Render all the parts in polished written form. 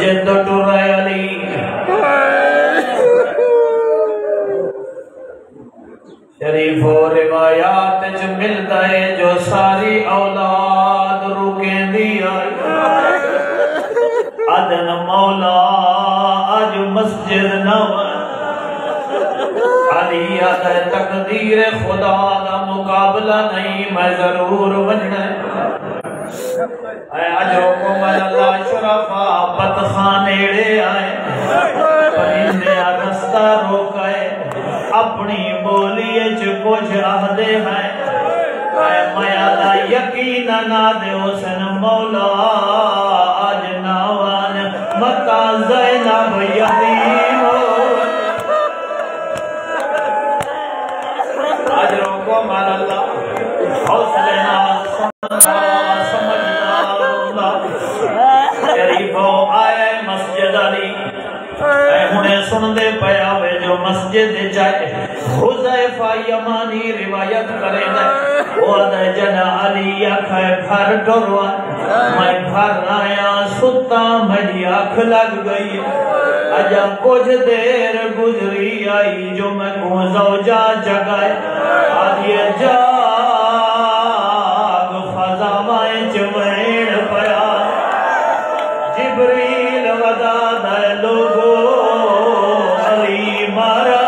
मस्जिद तो टुर अली शरीफो रिवायात च मिलता है जो सारी औलाद रुकेंदी अदन मौला आज मस्जिद नव अली आदा तकदीर खुदा का मुकाबला नहीं मैं जरूर वजना अजो को अल्लाह शरफा पतखानेड़े आए परिंदे रास्ता रोकाए अपनी बोली च कुछ आखदे हैं माया दा यकीन ना दे हुसन मौला आज नावान मक्का ज़ैनब यतीम आज रोको माल अल्लाह हौसले ना समझना शरीफो आए मस्जिद अली हुने सुनदे पया वे जो मस्जिद जाए हुज़ैफा यमानी रिवायत करेंदा ओ अदा जना अली आखे घर डरवा मैं घर आया सुता मेरी आँख लग गई अजा कुछ देर गुजरी आई जो मैं को ज़ौजा जगाए आदिए जाग फज़ावाए चवेड़ पया जिब्रील वदा दे लोगो अली मारा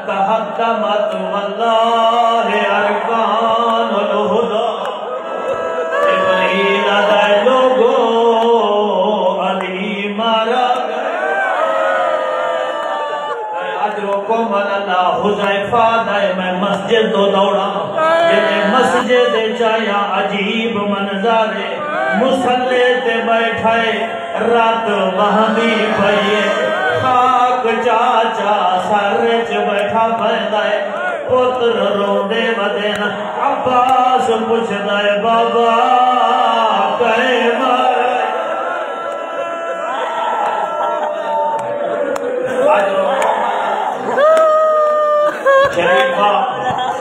तहतमत वल्लाह अरकान हुदा जिब्रील दे लोगो अली मारा अजरो को मलना हुज़ैफा दे मैं मस्जिद तो दौड़ा जिने मस्जिद चाया अजीब मंज़ारे मुसल्ले ते बैठाए रात बहंदी पई खाक चाचा सर च बैठा पैंदा है पुत्र रोंदे वदेन अब्बास पुछदा है बाबा कहे मार शरीफा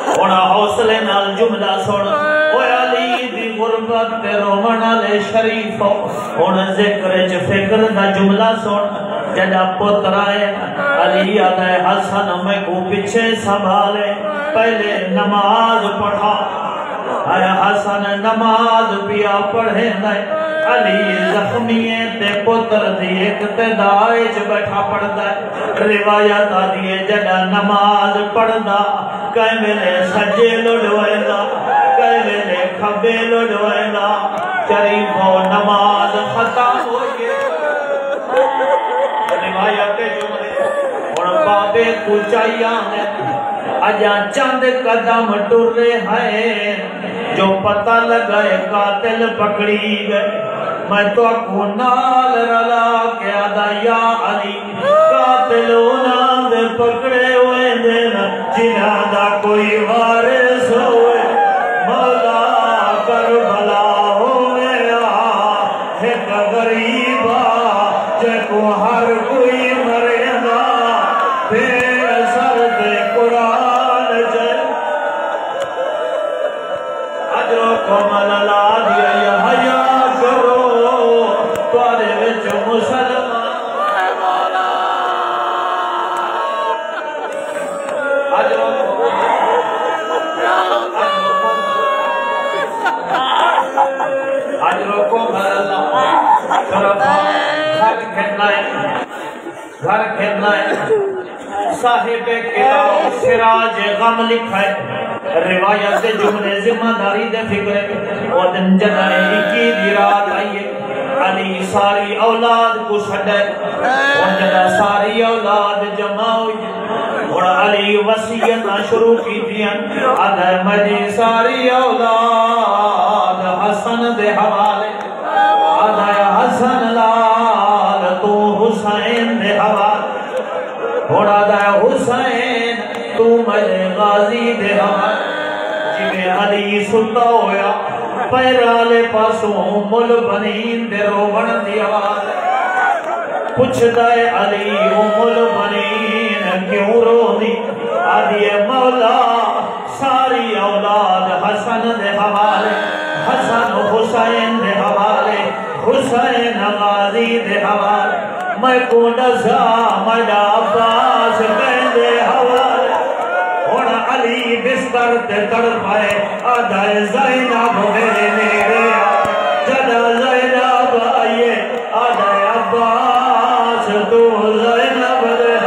होना हौसले नाल जुमला सुन गुरबत ते रोमन वाले शरीफ हुन जिक्र च फिक्र दा जुमला सुन जदा पुत्र आए अली आदा हसन मैं को पीछे संभाले पहले नमाज पढ़ा अरे हसन नमाज पिया पढ़े अली जख्मीए ते पुत्र दी इक्तदाए च बैठा पढ़दा रिवायत आदी है जदा नमाज पढ़दा कई वेले सज्जे लुढ़वेंदा कई वेले खब्बे लुढ़वेंदा शरीफो नमाज खत्म हो गई रिवायत जुमले और बाबे कुचाइया ने अजा चंद कदम टुरे हैं जो पता लगाए कातिल पकड़ी गए मैं तो को नाल रला के आदा या अली कातिल उन्हां पकड़े हुए दिन जिन्हां दा कोई वारिस होए मौला करबला होवे एक गरीबा जेको हर कोई मरेंदा बेअसर दे कुरान च अजरो कोमल ला दिया हया करो तुआरे विच मुसलमान अजरो कोमल ला घर खेलना है साहिब किताब सिराज गम लिखा है रिवायत से जुमले जिम्मेदारी दे फिक्र और दिन जनाए की दी रात आई है अली सारी औलाद को छड़े और जदा सारी औलाद जमा हुई और अली वसीयत शुरू की दियां अदर मदी सारी औलाद हसन दे हवाले अदर हसन लाल तू हुसैन दे हवाले होना दा हुसैन तू मेरे गाजी दे हवाले जिवे अली सुता होया पैराले पासों मुल बनीन दे रोवण दी आवाज पुछदा है अली ओ मुल बनीन क्यों रोनी आदिए मौला सारी औलाद हसन दे हवाले हसन हुसैन दसा मजा अब्बास कहंदे हवाले हुण अली बिस्तर ते तड़पाए आदा ज़ैनब मेरे नेड़े जदा ज़ैनब आए आदा अब्बास तू ज़ैनब दे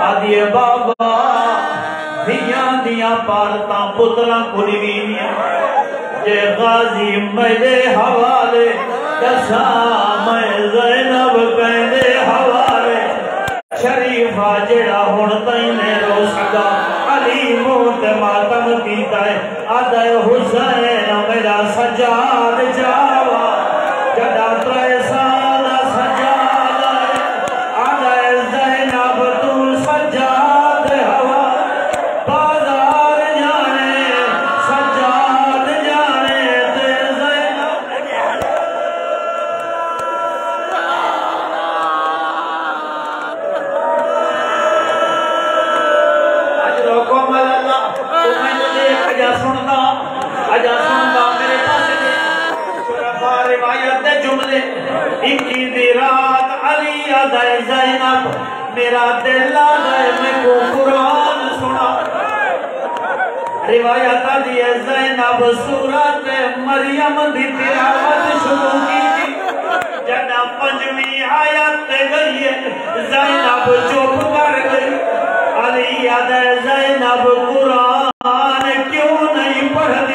आदिए बाबा धिया दिया पालता पुत्रा कुड़ियां जे गाजी मेरे हवाले दसा मैं ज़ैनब कहंदे हवाले शरीफा जेड़ा हुण तैने रो सका अली मौत मातम कीता है आदा हुसैन मेरा सजाद जावा जदा 3 साल सजाद आदा ज़ैनब तू सजाद हवा बाजार जाने सजाद जाने ते ज़ैनब अजरो कोमल अल्लाह तू मैनू देख अजा सुनदा मेरे पास रिवायत दे जुमले 21 दी रात अली आदा ज़ैनब मेरा दिल आदा मैं को कुरान सुना रिवायत दी ज़ैनब सूरत मरियम दी तिलावत शुरू की जदा 5वीं आयत गई ज़ैनब चुप कर गई अली आदा ज़ैनब कुरान क्यों नहीं पढ़ती